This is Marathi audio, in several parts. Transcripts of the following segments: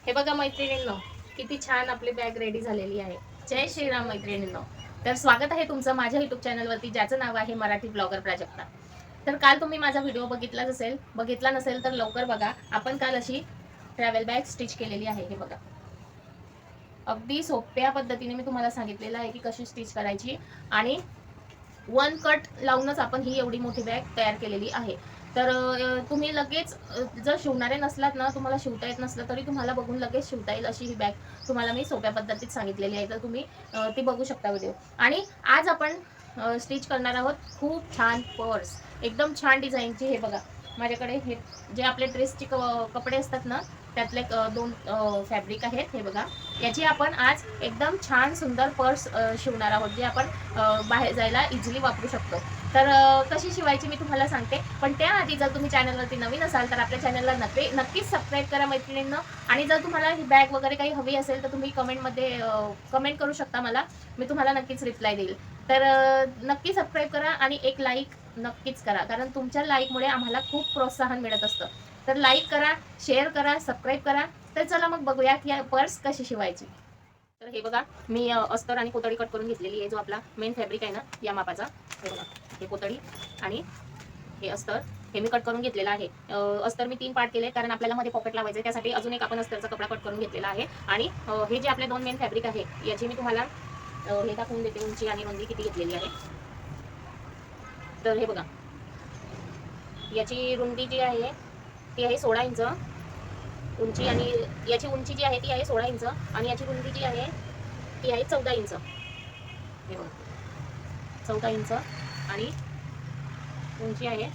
हे बघा मैत्रिणींनो, किती छान आपली बॅग रेडी झालेली आहे. जय श्रीराम मैत्रिणींनो. तर स्वागत आहे तुमचं माझ्या युट्यूब चॅनलवरती, ज्याचं नाव आहे मराठी ब्लॉगर प्राजक्ता. तर काल तुम्ही माझा व्हिडिओ बघितला नसेल तर लवकर बघा. आपण काल अशी ट्रॅव्हल बॅग स्टिच केलेली आहे. हे बघा, अगदी सोप्या पद्धतीने मी तुम्हाला सांगितलेलं आहे की कशी स्टिच करायची, आणि वन कट लावूनच आपण ही एवढी मोठी बॅग तयार केलेली आहे. तर तुम्ही लगेच जर शिवणारे नसलात ना, तुम्हाला शिवता येत नसलं तरी तुम्हाला बघून लगेच शिवता येईल अशी ही बॅग तुम्हाला मी सोप्या पद्धतीत सांगितलेली आहे. तर तुम्ही ती बघू शकता व्हिडिओ. आणि आज आपण स्टिच करणार आहोत खूप छान पर्स, एकदम छान डिझाईनची. हे बघा, माझ्याकडे हे जे आपले ड्रेसचे कपडे असतात ना, त्यातले दोन फॅब्रिक आहेत. हे बघा, याची आपण आज एकदम छान सुंदर पर्स शिवणार आहोत, जे आपण बाहेर जायला इझिली वापरू शकतो. तर कशी शिवायची मी तुम्हाला सांगते. पण त्याआधी जर तुम्ही चॅनलवरती नवीन असाल तर आपल्या चॅनलला नक्कीच सबस्क्राईब करा मैत्रिणींनो. आणि जर तुम्हाला ही बॅग वगैरे काही हवी असेल तर तुम्ही कमेंटमध्ये कमेंट करू शकता मला. मी तुम्हाला नक्कीच रिप्लाय देईल. तर नक्की सबस्क्राईब करा आणि एक लाईक नक्कीच करा, कारण तुमच्या लाईकमुळे आम्हाला खूप प्रोत्साहन मिळत असतं. तर लाईक करा, शेअर करा, सबस्क्राईब करा. तर चला मग बघूया की या पर्स कशी शिवायची. तर हे बघा, मी अस्तर आणि कोतडी कट करून घेतलेली आहे. जो आपला मेन फॅब्रिक आहे ना, या मापाचा. हे बघा, हे कोतडी आणि हे अस्तर, हे मी कट करून घेतलेलं आहे. अस्तर मी 3 पार्ट केले, कारण आपल्याला मध्ये पॉकेट लावायचं आहे. त्यासाठी अजून एक आपण अस्तरचा कपडा कट करून घेतलेला आहे. आणि हे जे आपले 2 मेन फॅब्रिक आहे, याची मी तुम्हाला हे दाखवून देते, उंची आणि रुंदी किती घेतलेली आहे. तर हे बघा, याची रुंदी जी आहे ती आहे 16 इंच उंची, आणि याची उंची जी आहे ती आहे 16 इंच, आणि याची रुंदी जी आहे ती आहे 14 इंच. हे बघा, 14 इंच आणि उंची आहे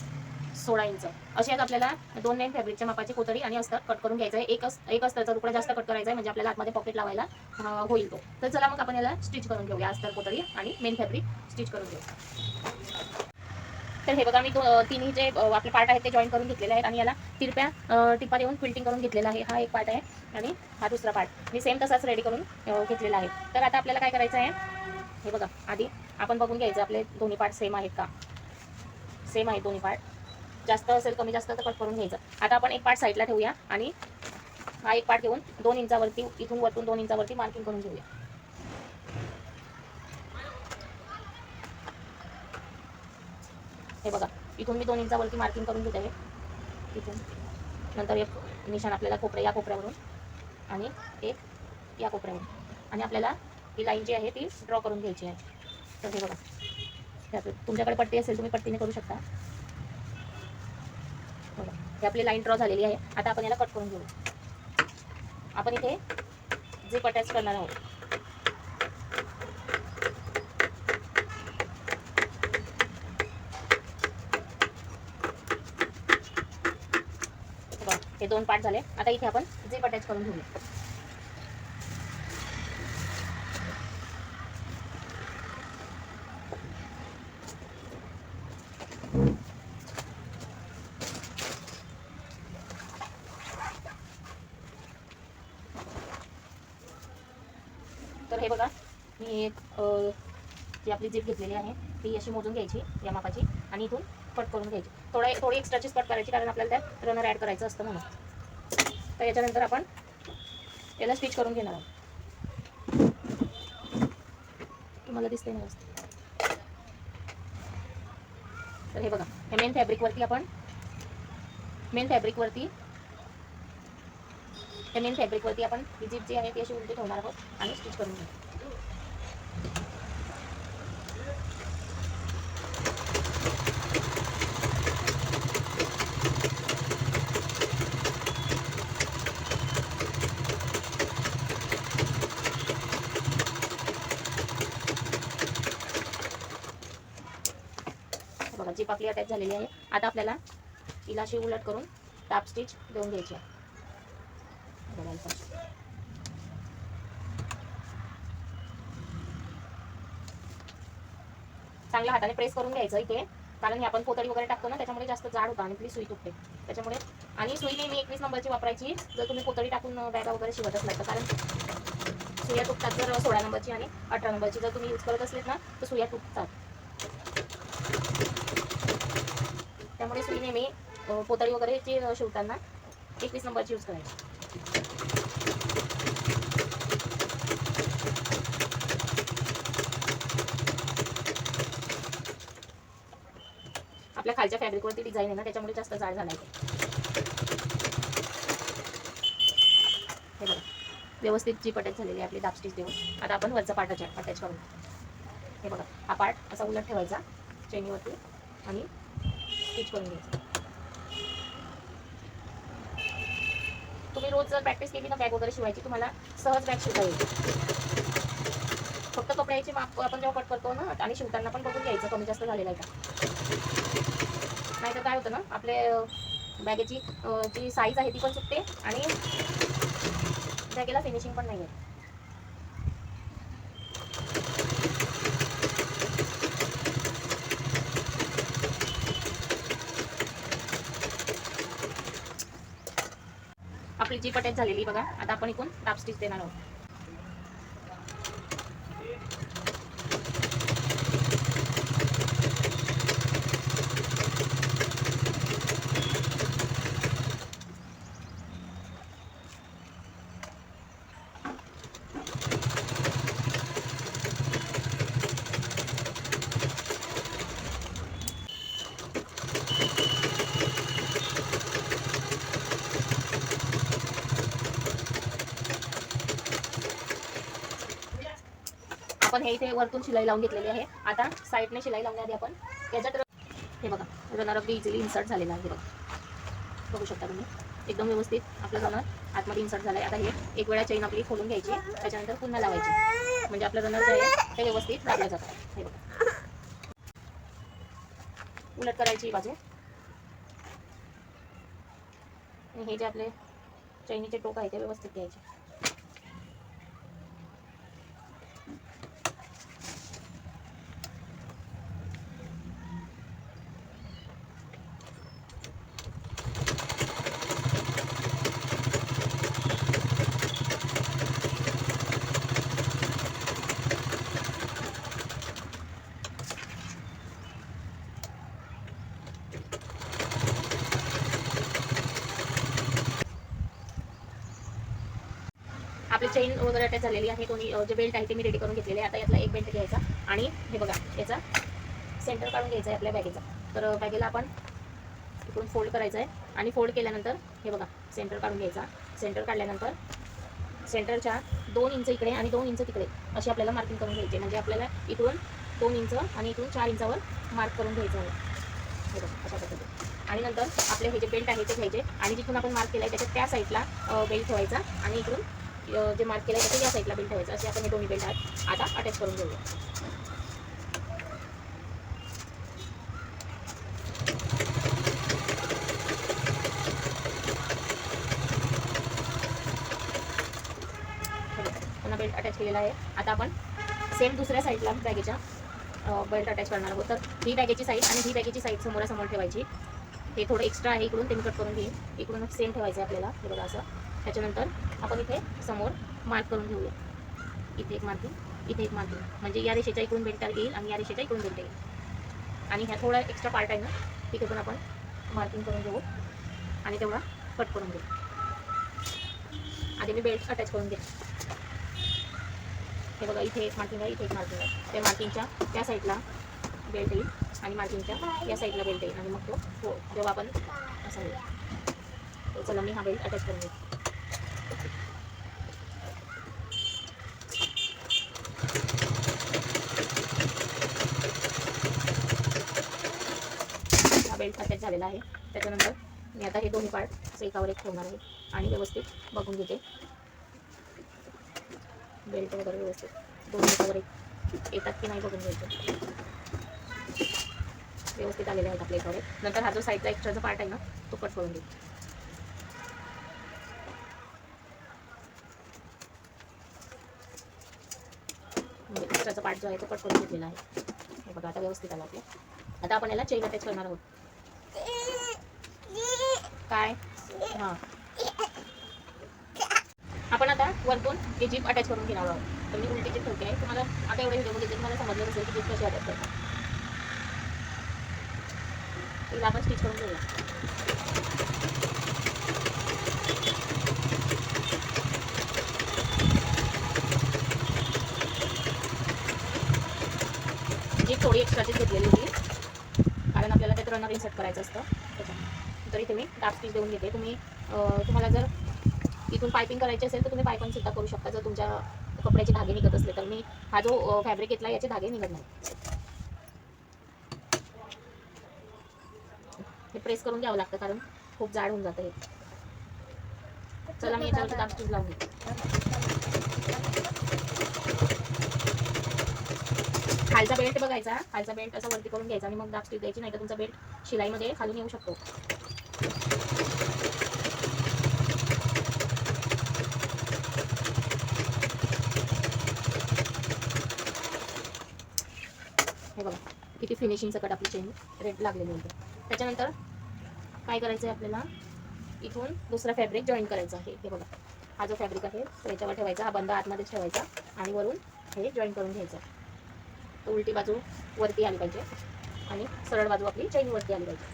16 इंच. अशी आज आपल्याला 2 मेन फॅब्रिकच्या मापाची कोतडी आणि अस्तर कट करून घ्यायचं आहे. एक अस्तरचा तुकडा जास्त कट करायचा आहे, म्हणजे आपल्याला आतमध्ये पॉकेट लावायला होईल तो. तर चला मग आपण याला स्टिच करून घेऊया. अस्तर, कोतडी आणि मेन फॅब्रिक स्टिच करून घेऊ. तर हे बघा, मी तिन्ही जे आपले पार्ट आहेत ते जॉईन करून घेतलेले आहेत, आणि याला तिरप्या टिपा देऊन क्विल्टिंग करून घेतलेला आहे. हा एक पार्ट आहे आणि हा दुसरा पार्ट मी सेम तसाच रेडी करून घेतलेला आहे. तर आता आपल्याला काय करायचं आहे, हे बघा, आधी आपण बघून घ्यायचं आपले दोन्ही पार्ट सेम आहेत का. सेम आहे दोन्ही पार्ट. जास्त असेल कमी जास्त तर कट करून घ्यायचं. आता आपण एक पार्ट साईडला ठेवूया आणि हा एक पार्ट घेऊन 2 इंचावरती, इथून वरतून 2 इंचावरती मार्किंग करून घेऊया. हे बघा, इथून मी 2 इंचावरती मार्किंग करून घेत आहे. इथून नंतर एक निशाण आपल्याला या कोपऱ्यावरून, आणि एक या कोपऱ्यावरून, आणि आपल्याला ही लाईन जी आहे ती ड्रॉ करून घ्यायची आहे. तर हे बघा, तुमच्याकडे पट्टी असेल तुम्ही पट्टीने करू शकता. बघा, ही आपली लाईन ड्रॉ झालेली आहे. आता आपण याला कट करून घेऊ. आपण इथे झिप अटॅच करणार आहोत. हे 2 पार्ट झाले. आता इथे आपण झिप अटॅच करून घेऊया. तर हे बघा, मी एक जी आपली झिप घेतलेली आहे ती अशी मोजून घ्यायची या मापाची, आणि इथून कट करून घ्यायची. थोडी एक्स्ट्राचीच कट करायची, कारण आपल्याला त्यात रनर ॲड करायचं असतं म्हणून. तर याच्यानंतर आपण याला स्टिच करून घेणार आहोत. तुम्हाला दिसते ना व्यवस्थित. तर हे बघा, हे मेन फॅब्रिकवरती आपण ही झिप जी आहे ती अशी उलटी ठेवणार आहोत आणि स्टिच करून घेऊ. बघा, झिप आपली अटॅच झालेली आहे. आता आपल्याला तिला अशी उलट करून टॅप स्टिच देऊन घ्यायची आहे. चांगल्या हाताने प्रेस करून घ्यायचं इथे, कारण हे आपण कोतडी वगैरे टाकतो ना, त्याच्यामुळे जास्त जाड होतं आणि ती सुई तुटते त्याच्यामुळे. आणि सुई नेहमी 21 नंबरची वापरायची जर तुम्ही कोतडी टाकून बॅगा वगैरे शिवत असलात तर, कारण सुया तुटतात जर 16 नंबरची आणि 18 नंबरची जर तुम्ही यूज करत असलेत ना तर सुया तुटतात. त्यामुळे सुई नेहमी कोतडी वगैरे शिवताना 21 नंबरची यूज करायची. आपल्या खालच्या फॅब्रिकवरती डिझाईन आहे ना, त्याच्यामुळे जास्त जाड झाला आहे. हे बघा व्यवस्थित जीप अटॅच झालेली आहे आपली दाब स्टिच देऊन. आता आपण वरचा पार्ट अटॅच करून. हे बघा हा पार्ट असा उलट ठेवायचा चेनीवरती आणि स्टिच करून घ्यायचा. तुम्ही रोज जर प्रॅक्टिस केली ना बॅग वगैरे शिवायची, तुम्हाला सहज बॅग शिवता येईल. फक्त कपड्याचे माप आपण जेव्हा कट करतो ना आणि शिवताना पण बघून घ्यायचं कमी जास्त झालेलं आहे का. नाहीतर काय होतं ना, आपले बॅगेची जी साईज आहे ती पण चुकते आणि बॅगेला फिनिशिंग पण नाही आहे. आपली जीप अटॅच झालेली बघा. आता आपण इथून दाब स्टिच देणार आहोत. आपण हे इथे वरतून शिलाई लावून घेतलेली आहे. आता साईडने शिलाई लावण्याआधी आपण याच्यात हे बघा रनर अगदी इझिली इन्सर्ट झालेला आहे. बघू शकता तुम्ही एकदम व्यवस्थित आपलं रनर आतमध्ये इन्सर्ट झालं आहे. आता हे एक वेळा चेन आपली खोलून घ्यायची, त्याच्यानंतर पुन्हा लावायची, म्हणजे आपलं रनर जे आहे ते व्यवस्थित लागलं जातं. हे बघा उलट करायची बाजू. हे जे आपले चैनीचे टोक आहे ते व्यवस्थित घ्यायचे. आपली चेन वगैरे अटॅच झालेली आहे. दोन्ही जे बेल्ट आहे ते मी रेडी करून घेतलेले आहे. आता यातला एक बेल्ट घ्यायचा आणि हे बघा याचा सेंटर काढून घ्यायचा आहे आपल्या बॅगेचा. तर बॅगेला आपण इकडून फोल्ड करायचं आहे आणि फोल्ड केल्यानंतर हे बघा सेंटर काढून घ्यायचा. सेंटर काढल्यानंतर सेंटरच्या 2 इंच इकडे आणि 2 इंच तिकडे अशी आपल्याला मार्किंग करून घ्यायची. म्हणजे आपल्याला इकडून 2 इंच आणि इकडून 4 इंचावर मार्क करून घ्यायचं आहे. हे बघा अशा पद्धतीने. आणि नंतर आपले हे जे बेल्ट आहे ते घ्यायचे आणि जिथून आपण मार्क केला आहे त्याच्या त्या साईडला बेल्ट ठेवायचा आणि इकडून जे मार्क केलं आहे त्याच्या या साईडला बेल्ट ठेवायचं. असे आपण हे दोन्ही बेल्ट आता अटॅच करून घेऊया. पुन्हा बेल्ट अटॅच केलेला आहे. आता आपण सेम दुसऱ्या साईडला बॅगेच्या बेल्ट अटॅच करणार आहोत. तर ही बॅगेची साईड आणि ही बॅगेची साईड समोरासमोर ठेवायची. हे थोडं एक्स्ट्रा आहे इकडून, ते मी कट करून घेईन. इकडून सेम ठेवायचं आहे आपल्याला. हे बघा असं. त्याच्यानंतर आपण इथे समोर मार्क करून घेऊया. इथे एक मार्किंग, इथे एक मार्किंग, म्हणजे या रेषेच्या इकडून बेल्ट येईल आणि या रेषेच्या इकडून बेल्ट येईल. आणि ह्या थोडा एक्स्ट्रा पार्ट आहे ना तिथे पण आपण मार्किंग करून घेऊ आणि तेवढा कट करून घेऊ. आधी मी बेल्ट अटॅच करून घेते. हे बघा इथे एक मार्किंग आहे, इथे एक मार्किंग आहे. त्या मार्किंगच्या त्या साईडला बेल्ट येईल आणि मार्किंगच्या या साईडला बेल्ट येईल आणि मग तो जेव्हा आपण असा होईल. तर चला मी हा बेल्ट अटॅच करून घेते. हा बेल्ट अटॅच झालेला आहे. त्याच्यानंतर मी आता हे दोन्ही पार्ट असं एकावर एक ठेवणार आहे आणि व्यवस्थित बघून घेते. बेल्ट वगैरे व्यवस्थित दोन्ही एकावर एक येतात की नाही बघून घ्यायचं. व्यवस्थित आलेले आहेत आपल्या एकावर. नंतर हा जो साईडचा एक्स्ट्राचा पार्ट आहे ना तो कट करून घेऊ. म्हणजे एक्स्ट्राचा पार्ट जो आहे तो कट करून घेतलेला आहे. हे बघा आता व्यवस्थित आला आपल्या. आता आपण याला चेन अटॅच करणार आहोत. काय हां आपण आता वरतून ही जीप अटॅच करून घेणार आहोत. तर मी उलटी जीप ठेवते आहे. तुम्हाला आता एवढे व्हिडिओ बघितले तुम्हाला समजलं नसेल की जीप कशी अटॅच करतात. तिला आपण स्टिच करून घेऊया. जीप थोडी एक्स्ट्राचीच घेतलेली होती कारण आपल्याला आपल्याला त्यात रनर इन्सर्ट करायचं असतं त्याच्यामुळे. तर इथे मी डार्क स्टिच देऊन घेते. तुम्हाला जर इथून पायपिंग करायची असेल तर तुम्ही पायपिंग सुद्धा करू शकता. जर तुमच्या कपड्याचे धागे निघत असले तर. मी हा जो फॅब्रिक घेतला याचे धागे निघत नाही. हे प्रेस करून घ्यावं लागतं कारण खूप जाड होऊन जातं हे. चला मी याच्यावरती डार्क स्टिच लावून घेते. खालचा बेल्ट बघायचा, खालचा बेल्ट असा वरती करून घ्यायचा आणि मग डार्क स्टिच द्यायची, नाही तर तुमचा बेल्ट शिलाईमध्ये खालून येऊ शकतो. हे बघा किती फिनिशिंग सकट आपली चेन रेड लागलेली होती. त्याच्यानंतर काय करायचं आहे आपल्याला, इथून दुसरा फॅब्रिक जॉईन करायचा आहे. हे बघा हा जो फॅब्रिक आहे तो याच्यावर ठेवायचा, हा बंद आतमध्ये ठेवायचा आणि वरून हे जॉईन करून घ्यायचं. तर उलटी बाजू वरती आली पाहिजे आणि सरळ बाजू आपली चेन वरती आली पाहिजे.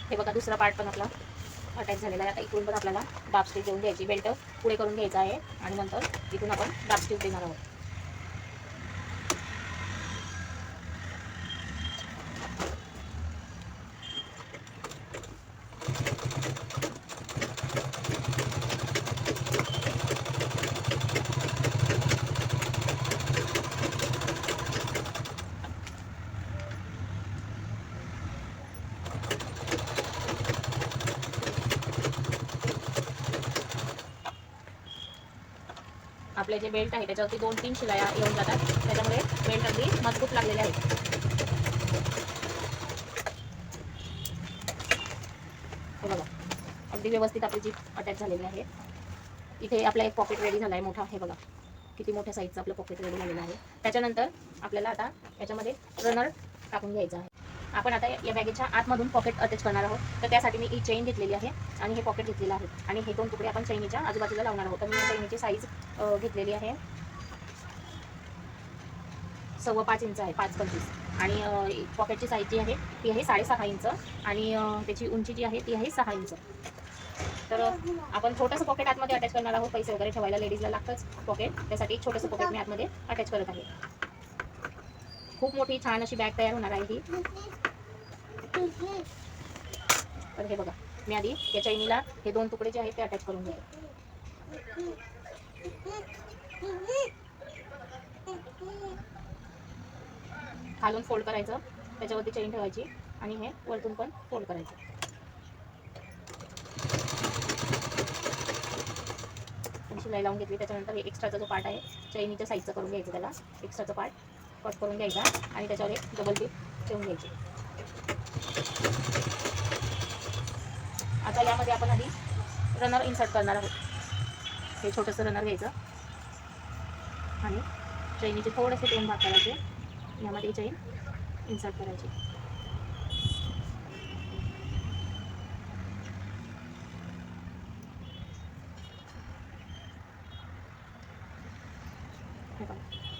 हे बघा दुसरा पार्ट पण आपला अटॅच झालेला आहे. आता इथून पण आपल्याला डार्क स्टिच देऊन द्यायची. बेल्ट पुढे करून घ्यायचा आहे आणि नंतर इथून आपण डार्क स्टिच देणार आहोत. आपले जे बेल्ट आहे त्याच्यावरती 2-3 शिलाया येऊन जातात, त्याच्यामुळे बेल्ट अगदी मजबूत लागलेले आहेत. हे बघा अगदी व्यवस्थित आपली जीप अटॅच झालेली आहे. इथे आपला एक पॉकेट रेडी झाला आहे मोठा. हे बघा किती मोठ्या साईजचं आपलं पॉकेट रेडी झालेलं आहे. त्याच्यानंतर आपल्याला आता याच्यामध्ये रनर टाकून घ्यायचा आहे. आपण आता या बॅगेच्या आतमधून पॉकेट अटॅच करणार आहोत. तर त्यासाठी मी ही चेन घेतलेली आहे आणि हे पॉकेट घेतलेलं आहे आणि हे 2 तुकडे आपण चैनीच्या आजूबाजूला लावणार आहोत. तर मी या चैनीची साईज घेतलेली आहे 5.25 इंच आहे, 5.25. आणि पॉकेटची साईज जी आहे ती आहे 6.5 इंच आणि त्याची उंची जी आहे ती आहे 6 इंच. तर आपण छोटंसं पॉकेट आतमध्ये अटॅच करणार आहोत. पैसे वगैरे ठेवायला लेडीजला लागतंच पॉकेट, त्यासाठी एक छोटंसं पॉकेट मी आतमध्ये अटॅच करत आहे. खूप मोठी छान अशी बॅग तयार होणार आहे ही. तर हे बघा मी आधी या चैनीला हे 2 तुकडे जे आहेत ते अटॅच करून घेते. खालून फोल्ड करायचं, त्याच्यावरती चेन ठेवायची आणि हे वरतून पण फोल्ड करायचं. शिलाई लावून घेतली. त्याच्यानंतर हे एक्स्ट्राचा जो पार्ट आहे चैनीच्या साईजचा करून घ्यायचा, त्याला एक्स्ट्राचा पार्ट कट करून घ्यायचा आणि त्याच्यावर एक डबल टिप ठेवून घ्यायची. आता यामध्ये आपण आधी रनर इन्सर्ट करणार आहोत. हे छोटंसं रनर घ्यायचं आणि चैनीचे थोडेसे 2 भाग करायचे, यामध्ये चैन इन्सर्ट करायची.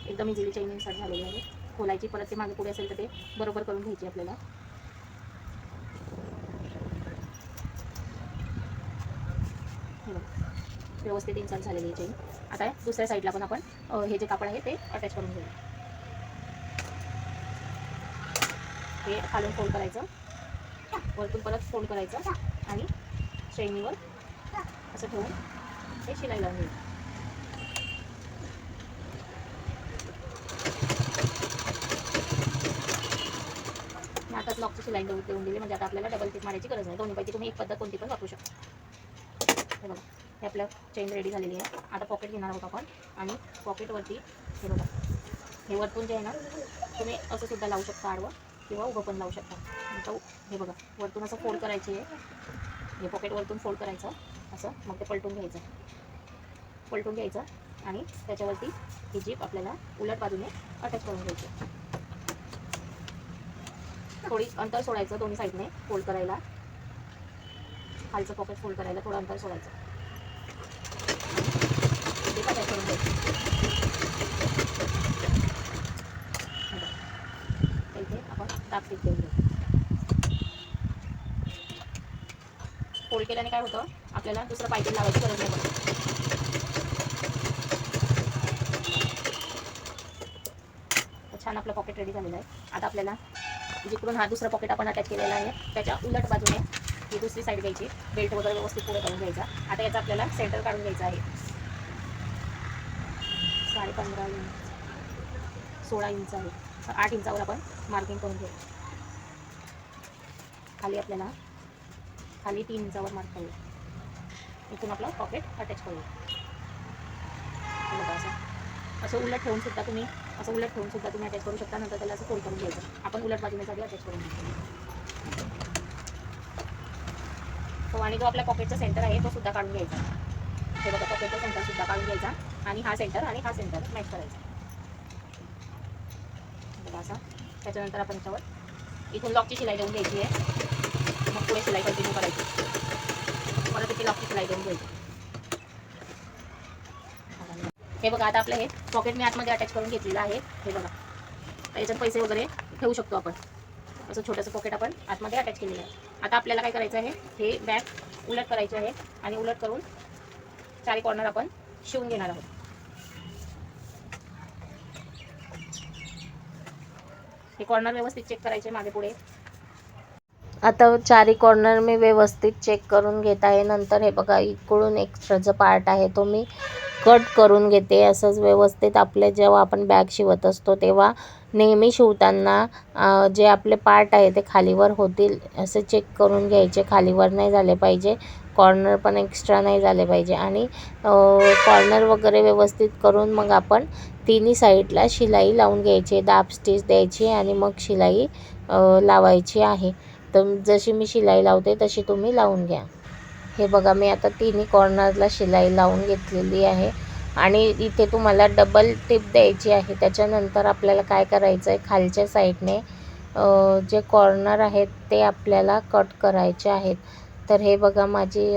एकदम इझिली चैन इन्सर्ट झालेली आहे. खोलायची, परत ते मागे पुढे असेल तर ते बरोबर करून घ्यायची आपल्याला. व्यवस्थित इन्सर्ट झालेली आहे चेन. आता दुसऱ्या साईडला पण आपण हे जे कापड आहे ते अटॅच करून घेऊ. हे खालून फोल्ड करायचं, वरतून परत फोल्ड करायचं आणि चैनीवर असं ठेवून हे शिलाई लावून घ्यायची. आताच लॉकची शिलाई देऊन दिली म्हणजे आता आपल्याला डबल टिप मारायची गरज नाही. दोन्हीपैकी तुम्ही एक पद्धत कोणती पण वापरू शकता. हे बघा हे आपलं चेन रेडी झालेली आहे. आता पॉकेट घेणार आहोत आपण आणि पॉकेटवरती हे बघा हे वरतून जे आहे ना तुम्ही असं सुद्धा लावू शकता, आडवं किंवा उभं पण लावू शकता. आता हे बघा वरतून असं फोल्ड करायची आहे. हे पॉकेट वरतून फोल्ड करायचं असं, मग ते पलटून घ्यायचं आणि त्याच्यावरती ही जीप आपल्याला उलट बाजूने अटॅच करून घ्यायची. थोडी अंतर सोडायचं दोन्ही साईडने फोल्ड करायला, खालचं पॉकेट फोल्ड करायला थोडं अंतर सोडायचं. ते अटॅच करून द्यायचं. इथे आपण डार्क टिप देऊन देऊ. फोल्ड केल्याने काय होतं, आपल्याला दुसरं पायपिंग लावायची गरज नाही पडत. छान आपलं पॉकेट रेडी झालेलं आहे. आता आपल्याला जिकडून हा दुसरा पॉकेट आपण अटॅच केलेला आहे त्याच्या उलट बाजूने ही दुसरी साईड घ्यायची, बेल्ट वगैरे व्यवस्थित पुढे करून घ्यायचा. आता याचा आपल्याला सेंटर काढून घ्यायचा आहे. 15.5 इंच 16 इंच आहे, 8 इंचावर आपण मार्किंग करून घेऊ. खाली आपल्याला खाली 3 इंचावर मार्क करूया. इथून आपलं पॉकेट अटॅच करूया. असं उलट ठेवून सुद्धा तुम्ही अटॅच करू शकता. नंतर त्याला असं फोल्ड करून घ्यायचं. आपण उलट बाजूने आधी अटॅच करून घ्यायचं. आणि जो आपल्या पॉकेटचा सेंटर आहे तो सुद्धा काढून घ्यायचा. हे बघा, पॉकेटचा सेंटर सुद्धा काढून घ्यायचा आणि हा सेंटर मॅच करायचा. बघा असं. त्याच्यानंतर आपण याच्यावर इथून लॉकची शिलाई देऊन घ्यायची आहे. मग पुढे शिलाई कंटिन्यू करायची. परत इथे लॉकची शिलाई देऊन घ्यायची. हे बघा, आता आपलं हे पॉकेट मी आतमध्ये अटॅच करून घेतलेलं आहे. हे बघा, याच्यात पैसे वगैरे ठेवू शकतो आपण. असं छोटंसं पॉकेट आपण आतमध्ये अटॅच केलेलं आहे. आता आपल्याला काय करायचं आहे, हे बॅग उलट करायची आहे आणि उलट करून चारी कॉर्नर आपण शिवून घेणार आहोत. हे कॉर्नर व्यवस्थित चेक करायचे मागे पुढे. आता चारी कॉर्नर मी व्यवस्थित चेक करून घेत आहे. नंतर हे बघा, इकडून एक्स्ट्राचा पार्ट आहे तो मी कट करून घेते. असंच व्यवस्थित आपले जेव्हा आपण बॅग शिवत असतो तेव्हा नेहमी शिवताना जे आपले पार्ट आहे ते खालीवर होतील असे चेक करून घ्यायचे. खालीवर नाही झाले पाहिजे, कॉर्नर पण एक्स्ट्रा नाही झाले पाहिजे. आणि कॉर्नर वगैरे व्यवस्थित करून मग आपण तिन्ही साईडला शिलाई लावून घ्यायची. दाब स्टिच द्यायची आणि मग शिलाई लावायची आहे. तर जशी मी शिलाई लावते तशी तुम्ही लावून घ्या. हे बघा, मी आता तिन्ही कॉर्नरला शिलाई लावून घेतलेली आहे आणि इथे तुम्हाला डबल टिप द्यायची आहे. त्याच्यानंतर आपल्याला काय करायचं आहे, खालच्या साईडने जे कॉर्नर आहेत ते आपल्याला कट करायचे आहेत. तर हे बघा, माझी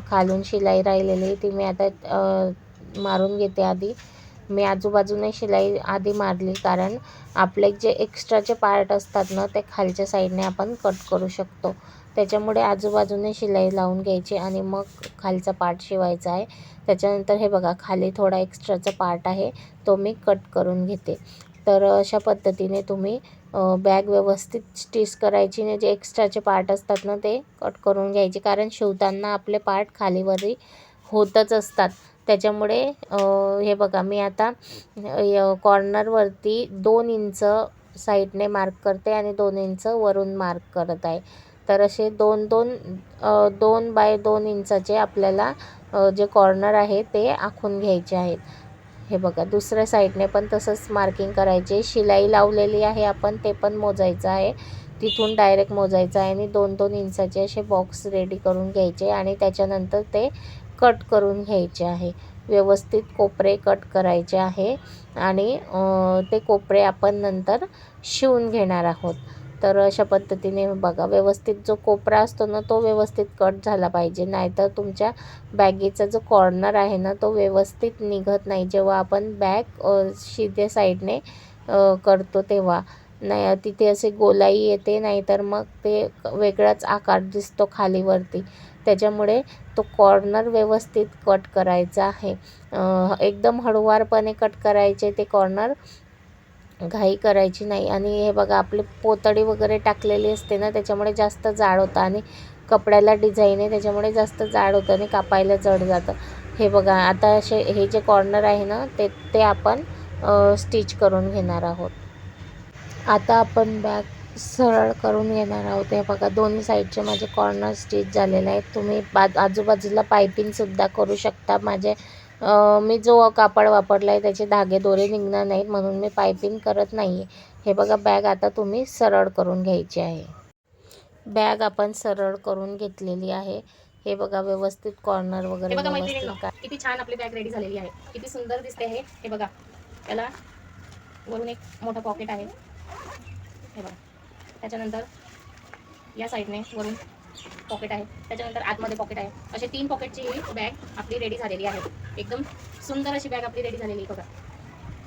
खालून शिलाई राहिलेली ती मी आता मारून घेते. आधी मी आजूबाजूने शिलाई आधी मारली, कारण आपले जे एक्स्ट्राचे पार्ट असतात ना ते खालच्या साईडने आपण कट करू शकतो. त्याच्यामुळे आजूबाजूने शिलाई लावून घ्यायची आणि मग खालचा पार्ट शिवायचा आहे. त्याच्यानंतर हे बघा, खाली थोडा एक्स्ट्राचा पार्ट आहे तो मी कट करून घेते. तर अशा पद्धतीने तुम्ही बॅग व्यवस्थित स्टिच करायची आणि जे एक्स्ट्राचे पार्ट असतात ना ते कट करून घ्यायचे, कारण शिवताना आपले पार्ट खालीवरही होतच असतात. त्याच्यामुळे हे बघा, मी आता कॉर्नरवरती 2 इंच साईडने मार्क करते आणि 2 इंच वरून मार्क करत आहे. तर असे 2 बाय 2 इंचाचे आपल्याला जे कॉर्नर आहे ते आखून घ्यायचे आहेत. हे बघा, दुसऱ्या साईडने पण तसंच मार्किंग करायचे. शिलाई लावलेली आहे आपण ते पण मोजायचं आहे, तिथून डायरेक्ट मोजायचं आहे आणि 2-2 इंचाचे असे बॉक्स रेडी करून घ्यायचे आणि त्याच्यानंतर ते कट करून घ्यायचे आहे. व्यवस्थित कोपरे कट करायचे आहे आणि ते कोपरे आपण नंतर शिवून घेणार आहोत. तर अशा पद्धतीने बघा, व्यवस्थित जो कोपरा असतो ना तो व्यवस्थित कट झाला पाहिजे, नाहीतर तुमच्या बॅगेचा जो कॉर्नर आहे ना तो व्यवस्थित निघत नाही. जेव्हा आपण बॅग शिध्या साईडने करतो तेव्हा नाही तिथे असे गोलाई येते, नाहीतर मग ते वेगळाच आकार दिसतो खालीवरती. त्याच्यामुळे तो कॉर्नर व्यवस्थित कट करायचा आहे. एकदम हळूवारपणे कट करायचे ते कॉर्नर, घाई करायची नाही. आणि हे बघा, आपली पोतडी वगैरे टाकलेली असते ना त्याच्यामुळे जास्त जाड होतं आणि कपड्याला डिझाईन आहे त्याच्यामुळे जास्त जाड होतं आणि कापायला जड जातं. हे बघा, आता हे जे कॉर्नर आहे ना ते आपण स्टिच करून घेणार आहोत. आता आपण बॅग सरळ करून घेणार आहोत. हे बघा, दोन्ही साईडचे माझे कॉर्नर स्टिच झालेले आहेत. तुम्ही आजूबाजूला पायपिंगसुद्धा करू शकता. मी जो कापड वापरला आहे त्याचे धागे दोरे निघणार नाहीत म्हणून मी पायपिंग करत नाही आहे. हे बघा, बॅग आता तुम्ही सरळ करून घ्यायची आहे. बॅग आपण सरळ करून घेतलेली आहे. हे बघा, व्यवस्थित कॉर्नर वगैरे व्यवस्थित. किती छान आपली बॅग रेडी झालेली आहे, किती सुंदर दिसते हे बघा. त्याला वरून एक मोठं पॉकेट आहे. हे बघा, त्याच्यानंतर या साईडने वरून पॉकेट आहे, त्याच्यानंतर आतमध्ये पॉकेट आहे. असे 3 पॉकेटची ही बॅग आपली रेडी झालेली आहे. एकदम सुंदर अशी बॅग आपली रेडी झालेली आहे बघा.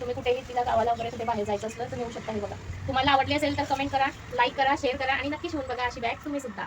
तुम्ही कुठेही तिला गावाला वगैरे कुठे बाहेर जायचं असलं तर नेऊ शकता. हे बघा, तुम्हाला आवडली असेल तर कमेंट करा, लाईक करा, शेअर करा आणि नक्की शिवून बघा अशी बॅग तुम्ही सुद्धा.